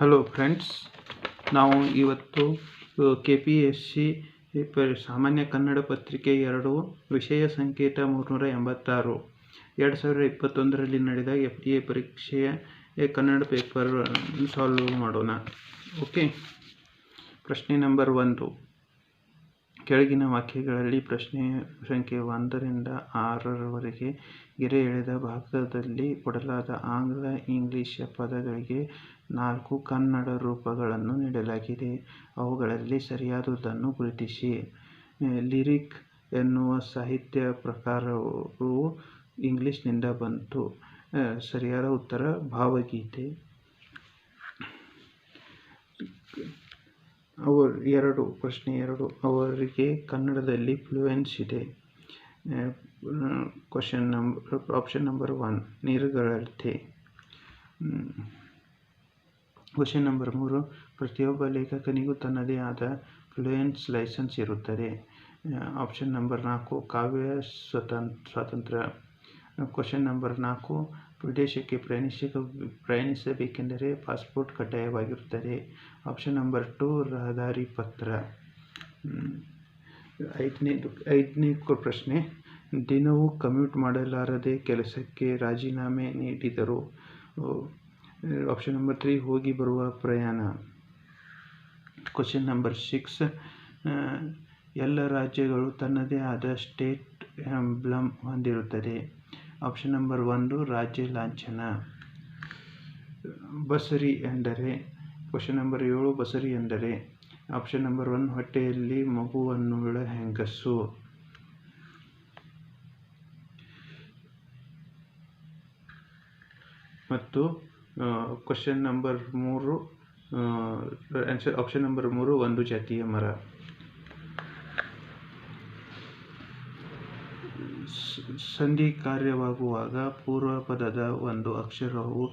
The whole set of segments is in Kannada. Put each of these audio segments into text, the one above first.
ಹಲೋ ಫ್ರೆಂಡ್ಸ್, ನಾವು ಇವತ್ತು KPSC ಸಾಮಾನ್ಯ ಕನ್ನಡ ಪತ್ರಿಕೆ 2 ವಿಷಯ ಸಂಕೇತ 386 2021ರಲ್ಲಿ ನಡೆದ FDA ಪರೀಕ್ಷೆಯ ಕನ್ನಡ ಪೇಪರ್ ಸಾಲ್ವ್ ಮಾಡೋಣ. ಓಕೆ, ಪ್ರಶ್ನೆ ನಂಬರ್ 1. ಕೆಳಗಿನ ವಾಕ್ಯಗಳಲ್ಲಿ ಪ್ರಶ್ನೆ ಸಂಖ್ಯೆ 1ರಿಂದ 6ರವರೆಗೆ ಗೆರೆ ಎಳೆದ ಭಾಗದಲ್ಲಿ ಕೊಡಲಾದ ಆಂಗ್ಲ ಇಂಗ್ಲಿಷ್ ಪದಗಳಿಗೆ 4 ಕನ್ನಡ ರೂಪಗಳನ್ನು ನೀಡಲಾಗಿದೆ. ಅವುಗಳಲ್ಲಿ ಸರಿಯಾದುದನ್ನು ಗುರುತಿಸಿ. ಲಿರಿಕ್ ಎನ್ನುವ ಸಾಹಿತ್ಯ ಪ್ರಕಾರವು ಇಂಗ್ಲಿಷ್ನಿಂದ ಬಂತು. ಸರಿಯಾದ ಉತ್ತರ ಭಾವಗೀತೆ. 2. ಪ್ರಶ್ನೆ 2. ಅವರಿಗೆ ಕನ್ನಡದಲ್ಲಿ ಫ್ಲುಯೆನ್ಸ್ ಇದೆ. ಆಪ್ಷನ್ ನಂಬರ್ 1 ನೀರುಗಳತೆ. Question number 3. ಪ್ರತಿಯೊಬ್ಬ ಲೇಖಕನಿಗೂ ತನ್ನದೇ ಆದ ಫ್ಲುಯೆನ್ಸ್ ಲೈಸೆನ್ಸ್ ಇರುತ್ತದೆ. ಆಪ್ಷನ್ ನಂಬರ್ 4 ಕಾವ್ಯ ಸ್ವಾತಂತ್ರ್ಯ. Question number 4. ವಿದೇಶಕ್ಕೆ ಪ್ರಯಾಣಿಸಬೇಕೆಂದರೆ ಪಾಸ್ಪೋರ್ಟ್ ಕಡ್ಡಾಯವಾಗಿರುತ್ತದೆ. ಆಪ್ಷನ್ ನಂಬರ್ 2 ರಹದಾರಿ ಪತ್ರ. 5ನೇ ಪ್ರಶ್ನೆ. ದಿನವೂ ಕಮ್ಯೂಟ್ ಮಾಡಲಾರದೆ ಕೆಲಸಕ್ಕೆ ರಾಜೀನಾಮೆ ನೀಡಿದರು. ಆಪ್ಷನ್ ನಂಬರ್ 3 ಹೋಗಿ ಬರುವ ಪ್ರಯಾಣ. Question number 6. ಎಲ್ಲ ರಾಜ್ಯಗಳು ತನ್ನದೇ ಆದ ಸ್ಟೇಟ್ ಎಂಬ್ಲಮ್ ಹೊಂದಿರುತ್ತದೆ. ಆಪ್ಷನ್ ನಂಬರ್ 1 ರಾಜ್ಯ ಲಾಂಛನ. ಬಸರಿ ಎಂದರೆ. ಕ್ವಶನ್ ನಂಬರ್ 7 ಬಸರಿ ಎಂದರೆ. ಆಪ್ಷನ್ ನಂಬರ್ 1 ಹೊಟ್ಟೆಯಲ್ಲಿ ಮಗುವನ್ನುಳ್ಳ ಹೆಂಗಸು. ಮತ್ತು ಕ್ವಶನ್ ನಂಬರ್ 3 ಆಪ್ಷನ್ ನಂಬರ್ 3 ಒಂದು ಜಾತಿಯ ಮರ. ಸಂಧಿ ಕಾರ್ಯವಾಗುವಾಗ ಪೂರ್ವ ಪದದ ಒಂದು ಅಕ್ಷರವು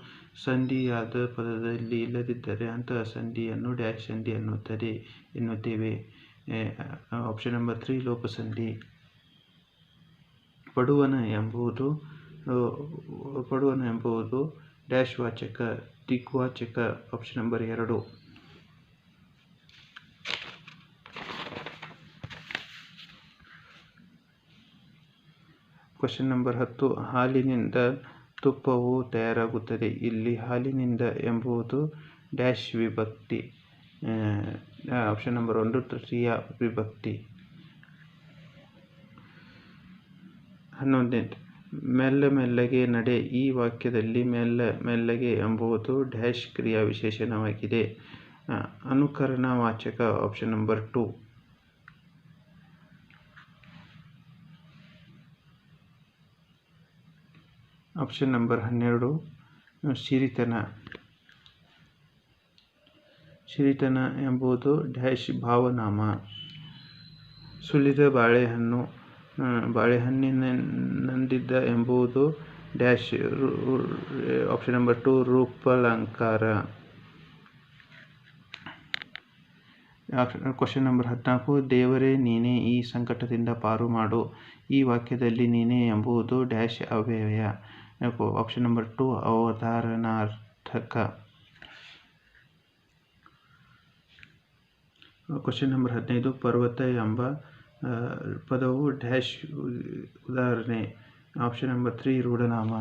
ಸಂಧಿಯಾದ ಪದದಲ್ಲಿ ಇಲ್ಲದಿದ್ದರೆ ಅಂತಹ ಸಂಧಿಯನ್ನು ಡ್ಯಾಶ್ ಸಂಧಿ ಎನ್ನುತ್ತೇವೆ. ಆಪ್ಷನ್ ನಂಬರ್ 3 ಲೋಪಸಂಧಿ. ಪಡುವಣ ಎಂಬುದು ಡ್ಯಾಶ್ ವಾಚಕ, ದಿಗ್ವಾಚಕ. Option number 2. Question number 10. ಹಾಲಿನಿಂದ ತುಪ್ಪವು ತಯಾರಾಗುತ್ತದೆ. ಇಲ್ಲಿ ಹಾಲಿನಿಂದ ಎಂಬುದು ಡ್ಯಾಶ್ ವಿಭಕ್ತಿ. ಆಪ್ಷನ್ ನಂಬರ್ 1 ತೃತೀಯ ವಿಭಕ್ತಿ. 11. ಮೆಲ್ಲ ಮೆಲ್ಲಗೆ ನಡೆ. ಈ ವಾಕ್ಯದಲ್ಲಿ ಮೆಲ್ಲಗೆ ಎಂಬುದು ಡ್ಯಾಶ್ ಕ್ರಿಯಾ ವಿಶೇಷಣವಾಗಿದೆ. ಅನುಕರಣ ವಾಚಕ. Option number 2. ಆಪ್ಷನ್ ನಂಬರ್ 12 ಸಿರಿತನ ಎಂಬುದು ಡ್ಯಾಶ್ ಭಾವನಾಮ. ಸುಲಿದ ಬಾಳೆಹಣ್ಣಿನಂದಿದ್ದ ಎಂಬುದು ಡ್ಯಾಶ್. ಆಪ್ಷನ್ ನಂಬರ್ 2 ರೂಪಲಂಕಾರ. Question number 14. ದೇವರೇ ನೀನೇ ಈ ಸಂಕಟದಿಂದ ಪಾರು ಮಾಡು. ಈ ವಾಕ್ಯದಲ್ಲಿ ನೀನೇ ಎಂಬುದು ಡ್ಯಾಶ್ ಅವ್ಯಯ. ಆಪ್ಷನ್ ನಂಬರ್ 2 ಅವಧಾರಣಾರ್ಥಕ. Question number 15. ಪರ್ವತ ಎಂಬ ಪದವು ಡ್ಯಾಶ್ ಉದಾಹರಣೆ. ಆಪ್ಷನ್ ನಂಬರ್ 3 ರೂಢನಾಮ.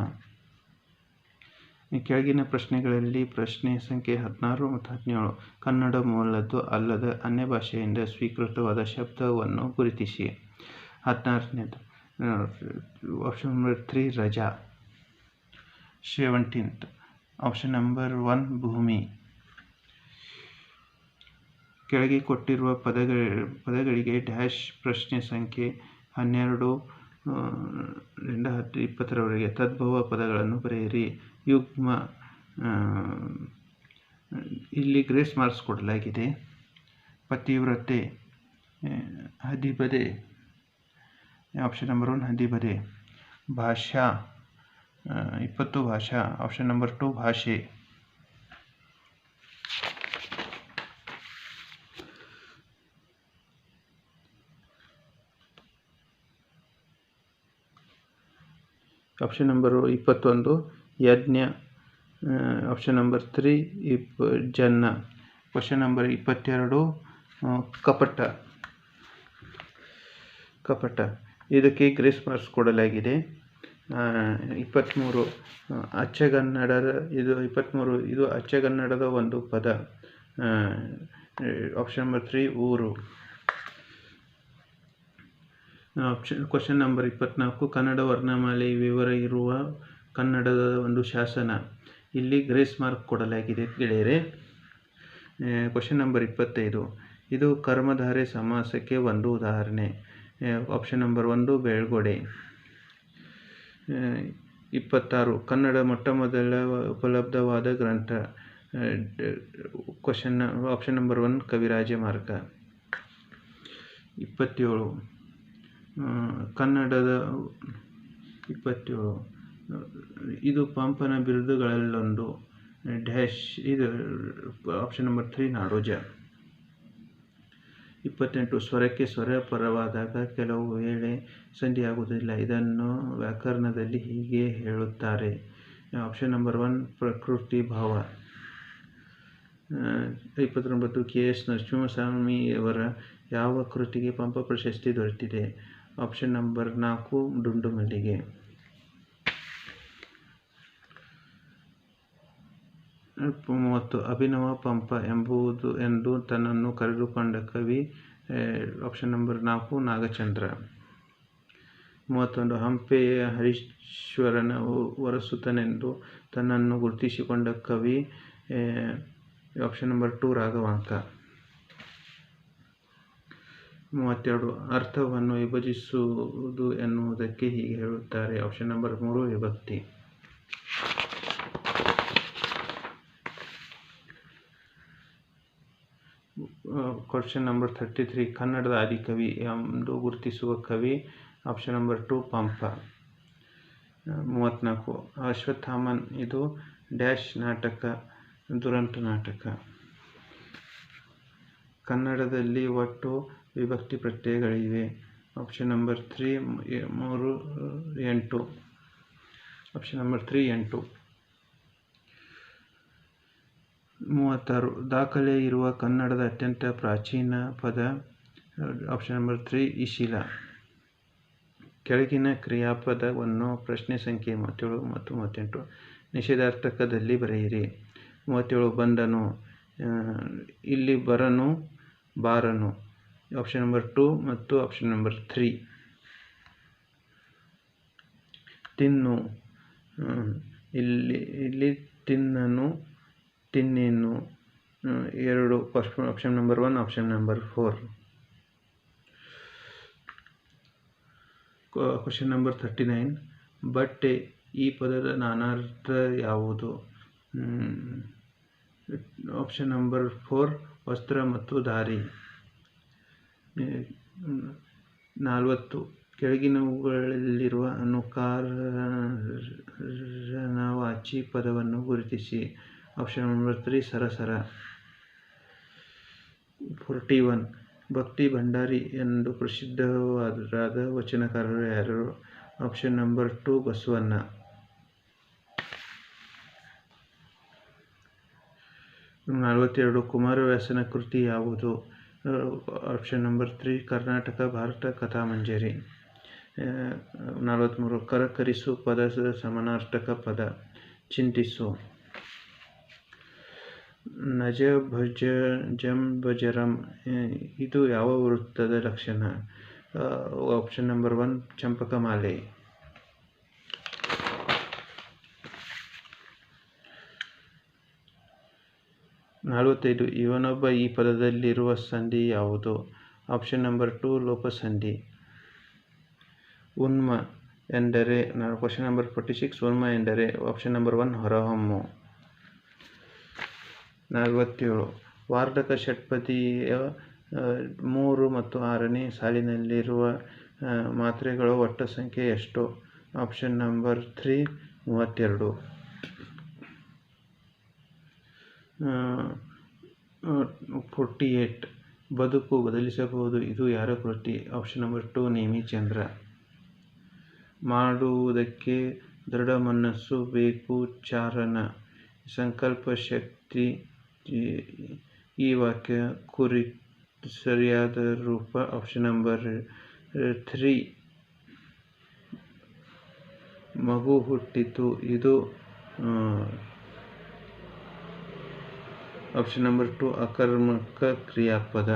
ಕೆಳಗಿನ ಪ್ರಶ್ನೆಗಳಲ್ಲಿ ಪ್ರಶ್ನೆ ಸಂಖ್ಯೆ 16 ಮತ್ತು 17 ಕನ್ನಡ ಮೂಲದ್ದು ಅಲ್ಲದ ಅನ್ಯ ಭಾಷೆಯಿಂದ ಸ್ವೀಕೃತವಾದ ಶಬ್ದವನ್ನು ಗುರುತಿಸಿ. 16ನೇದು ಆಪ್ಷನ್ ನಂಬರ್ 3 ರಜಾ. 17th ಆಪ್ಷನ್ ನಂಬರ್ 1 ಭೂಮಿ. ಕೆಳಗೆ ಕೊಟ್ಟಿರುವ ಪದಗಳಿಗೆ ಡ್ಯಾಶ್ ಪ್ರಶ್ನೆ ಸಂಖ್ಯೆ 12 ರಿಂದ 20ರವರೆಗೆ ತದ್ಭವ ಪದಗಳನ್ನು ಬರೆಯಿರಿ. ಯುಗ್ಮ. ಇಲ್ಲಿ ಗ್ರೇಸ್ ಮಾರ್ಕ್ಸ್ ಕೊಡಲಾಗಿದೆ. ಪತಿವ್ರತೆ. ಹದಿಬದೆ. ಆಪ್ಷನ್ ನಂಬರ್ 1 ಹದಿಬದೆ. ಭಾಷಾ. 20 ಭಾಷಾ. ಆಪ್ಷನ್ ನಂಬರ್ 2 ಭಾಷೆ. ಆಪ್ಷನ್ ನಂಬರ್ 21 ಯಜ್ಞ. ಆಪ್ಷನ್ ನಂಬರ್ 3 ಜನ್ನ. ಕ್ವಶನ್ ನಂಬರ್ 22 ಕಪಟ. ಇದಕ್ಕೆ ಗ್ರೇಸ್ ಮಾರ್ಕ್ಸ್ ಕೊಡಲಾಗಿದೆ. 23 ಅಚ್ಚಗನ್ನಡದ ಇದು ಅಚ್ಚಗನ್ನಡದ ಒಂದು ಪದ. ಆಪ್ಷನ್ ನಂಬರ್ 3 ಊರು. ಕ್ವಶನ್ ನಂಬರ್ 24 ಕನ್ನಡ ವರ್ಣಮಾಲೆ ವಿವರ ಇರುವ ಕನ್ನಡದ ಒಂದು ಶಾಸನ. ಇಲ್ಲಿ ಗ್ರೇಸ್ ಮಾರ್ಕ್ ಕೊಡಲಾಗಿದೆ ಗೆಳೆಯರೆ. ಕ್ವಶನ್ ನಂಬರ್ 25 ಇದು ಕರ್ಮಧಾರೆ ಸಮಾಸಕ್ಕೆ ಒಂದು ಉದಾಹರಣೆ. Option number 1 ಬೆಳ್ಗೊಡೆ. 26 ಕನ್ನಡ ಮೊಟ್ಟಮೊದಲ ಉಪಲಬ್ಧವಾದ ಗ್ರಂಥ. ಆಪ್ಷನ್ ನಂಬರ್ 1 ಕವಿರಾಜ ಮಾರ್ಗ. 27 ಕನ್ನಡದ 27 ಇದು ಪಂಪನ ಬಿರುದುಗಳಲ್ಲೊಂದು ಡ್ಯಾಶ್. ಇದು ಆಪ್ಷನ್ ನಂಬರ್ 3 ನಾಡೋಜ. 28 ಸ್ವರಕ್ಕೆ ಸ್ವರ ಪರವಾದಾಗ ಕೆಲವು ವೇಳೆ ಸಂಧಿಯಾಗುವುದಿಲ್ಲ. ಇದನ್ನು ವ್ಯಾಕರಣದಲ್ಲಿ ಹೀಗೆ ಹೇಳುತ್ತಾರೆ. ಆಪ್ಷನ್ ನಂಬರ್ 1 ಪ್ರಕೃತಿ ಭಾವ. 29 ಕೆ.ಎಸ್. ನರಸಿಂಹಸ್ವಾಮಿಯವರ ಯಾವ ಕೃತಿಗೆ ಪಂಪ ಪ್ರಶಸ್ತಿ ದೊರೆತಿದೆ? ಆಪ್ಷನ್ ನಂಬರ್ 4 ದುಂಡು ಮಲ್ಲಿಗೆ. 30 ಅಭಿನವ ಪಂಪ ಎಂದು ತನ್ನನ್ನು ಕರೆದುಕೊಂಡ ಕವಿ. Option number 4 Nagachandra. 31 ಹಂಪೆಯ ಹರೀಶ್ವರನ ವರಸುತನೆಂದು ತನ್ನನ್ನು ಗುರುತಿಸಿಕೊಂಡ ಕವಿ. Option number 2 Raghavanka. 32 ಅರ್ಥವನ್ನು ವಿಭಜಿಸುವುದು ಎನ್ನುವುದಕ್ಕೆ ಹೀಗೆ ಹೇಳುತ್ತಾರೆ. ಆಪ್ಷನ್ ನಂಬರ್ 3 ವಿಭಕ್ತಿ. ಕ್ವಶನ್ ನಂಬರ್ 33 ಕನ್ನಡದ ಆದಿಕವಿ ಎಂದು ಗುರುತಿಸುವ ಕವಿ. Option number 2 Pampa. 34 ಅಶ್ವತ್ಥಾಮನ್ ಇದು ಡ್ಯಾಶ್ ನಾಟಕ. ದುರಂತ ನಾಟಕ. ಕನ್ನಡದಲ್ಲಿ ಒಟ್ಟು ವಿಭಕ್ತಿ ಪ್ರತ್ಯಯಗಳಿವೆ. Option number 3 8. Option number 3 8. 36 ದಾಖಲೆ ಇರುವ ಕನ್ನಡದ ಅತ್ಯಂತ ಪ್ರಾಚೀನ ಪದ. ಆಪ್ಷನ್ ನಂಬರ್ 3 ಇಶಿಲ. ಕೆಳಗಿನ ಕ್ರಿಯಾಪದವನ್ನು ಪ್ರಶ್ನೆ ಸಂಖ್ಯೆ 37 ಮತ್ತು 38 ನಿಷೇಧಾರ್ಥಕದಲ್ಲಿ ಬರೆಯಿರಿ. 37 ಬಂದನು. ಇಲ್ಲಿ ಬರನು ಬಾರನು. ಆಪ್ಷನ್ ನಂಬರ್ 2 ಮತ್ತು ಆಪ್ಷನ್ ನಂಬರ್ 3. ತಿನ್ನು. ಇಲ್ಲಿ ತಿನ್ನನು ತಿನ್ನೇನು. 2 option number 1 option number 4. Question number 39 ಬಟ್ಟೆ ಈ ಪದದ ನಾನಾರ್ಥ ಯಾವುದು? ಆಪ್ಷನ್ ನಂಬರ್ 4 ವಸ್ತ್ರ ಮತ್ತು ದಾರಿ. 40 ಕೆಳಗಿನವುಗಳಲ್ಲಿರುವ ಅನುಕಾರನವಾಚಿ ಪದವನ್ನು ಗುರುತಿಸಿ. ಆಪ್ಷನ್ ನಂಬರ್ 3 ಸರಸರ. 41 ಭಕ್ತಿ ಭಂಡಾರಿ ಎಂದು ಪ್ರಸಿದ್ಧವಾದ ವಚನಕಾರರು ಯಾರು? Option number 2 Basavanna. 42 ಕುಮಾರವ್ಯಾಸನ ಕೃತಿ ಯಾವುದು? Option number 3 Karnataka Bharata Kathamanjari. 43 ಕರಕರಿಸು ಪದದ ಸಮಾನಾರ್ಥಕ ಪದ. ಚಿಂತಿಸು. ನಜ ಭಜ ಜಂ ಭಜರಂ ಇದು ಯಾವ ವೃತ್ತದ ಲಕ್ಷಣ? Option number 1 ಚಂಪಕಮಾಲೆ. 45 ಇವನೊಬ್ಬ ಈ ಪದದಲ್ಲಿರುವ ಸಂಧಿ ಯಾವುದು? Option number 2 ಲೋಪಸಂಧಿ. ಉನ್ಮ ಎಂದರೆ ಕ್ವಶನ್ ನಂಬರ್ 46 ಉನ್ಮ ಎಂದರೆ ಆಪ್ಷನ್ ನಂಬರ್ 1 ಹೊರಹೊಮ್ಮು. 47 ವಾರ್ಧಕ ಷಟ್ಪದಿಯ 3 ಮತ್ತು 6ನೇ ಸಾಲಿನಲ್ಲಿರುವ ಮಾತ್ರೆಗಳ ಒಟ್ಟು ಸಂಖ್ಯೆ ಎಷ್ಟು? Option number 3 32. 48 ಬದುಕು ಬದಲಿಸಬಹುದು ಇದು ಯಾರ ಕೃತಿ? Option number 2 Nemichandra. ಮಾಡುವುದಕ್ಕೆ ದೃಢ ಮನಸ್ಸು ಬೇಕು ಚಾರಣ. ಸಂಕಲ್ಪ ಶಕ್ತಿ. ಈ ವಾಕ್ಯ ಸರಿಯಾದ ರೂಪ ಆಪ್ಷನ್ ನಂಬರ್ 3. ಮಗು ಹುಟ್ಟಿತು. ಇದು ಆಪ್ಷನ್ ನಂಬರ್ 2 ಅಕರ್ಮಕ ಕ್ರಿಯಾಪದ.